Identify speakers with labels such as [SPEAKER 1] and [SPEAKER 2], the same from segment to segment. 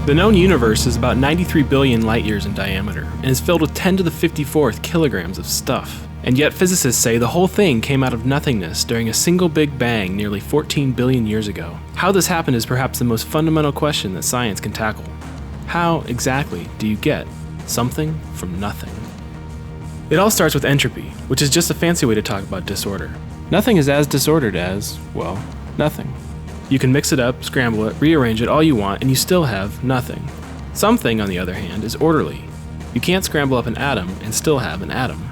[SPEAKER 1] The known universe is about 93 billion light years in diameter and is filled with 10 to the 54th kilograms of stuff. And yet physicists say the whole thing came out of nothingness during a single Big Bang nearly 14 billion years ago. How this happened is perhaps the most fundamental question that science can tackle. How exactly do you get something from nothing? It all starts with entropy, which is just a fancy way to talk about disorder. Nothing is as disordered as, well, nothing. You can mix it up, scramble it, rearrange it all you want, and you still have nothing. Something, on the other hand, is orderly. You can't scramble up an atom and still have an atom.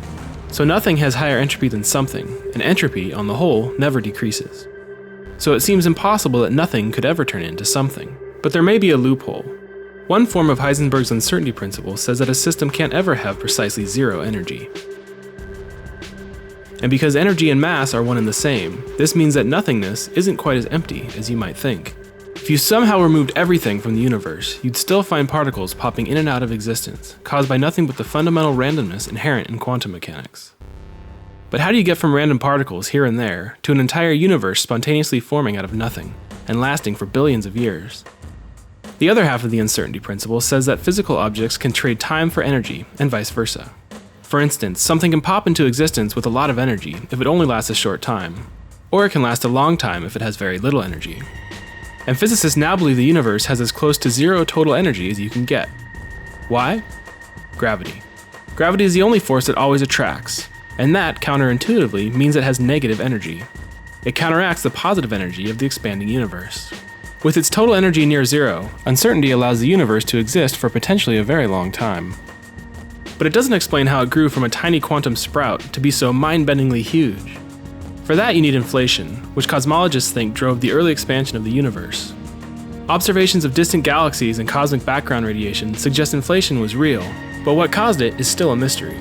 [SPEAKER 1] So nothing has higher entropy than something, and entropy, on the whole, never decreases. So it seems impossible that nothing could ever turn into something. But there may be a loophole. One form of Heisenberg's uncertainty principle says that a system can't ever have precisely zero energy. And because energy and mass are one and the same, this means that nothingness isn't quite as empty as you might think. If you somehow removed everything from the universe, you'd still find particles popping in and out of existence, caused by nothing but the fundamental randomness inherent in quantum mechanics. But how do you get from random particles here and there to an entire universe spontaneously forming out of nothing, and lasting for billions of years? The other half of the uncertainty principle says that physical objects can trade time for energy, and vice versa. For instance, something can pop into existence with a lot of energy if it only lasts a short time, or it can last a long time if it has very little energy. And physicists now believe the universe has as close to zero total energy as you can get. Why? Gravity. Gravity is the only force that always attracts, and that, counterintuitively, means it has negative energy. It counteracts the positive energy of the expanding universe. With its total energy near zero, uncertainty allows the universe to exist for potentially a very long time. But it doesn't explain how it grew from a tiny quantum sprout to be so mind-bendingly huge. For that you need inflation, which cosmologists think drove the early expansion of the universe. Observations of distant galaxies and cosmic background radiation suggest inflation was real, but what caused it is still a mystery.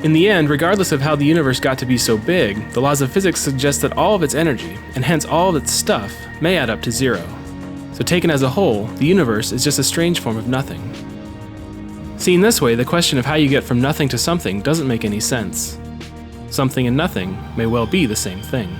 [SPEAKER 1] In the end, regardless of how the universe got to be so big, the laws of physics suggest that all of its energy, and hence all of its stuff, may add up to zero. So taken as a whole, the universe is just a strange form of nothing. Seen this way, the question of how you get from nothing to something doesn't make any sense. Something and nothing may well be the same thing.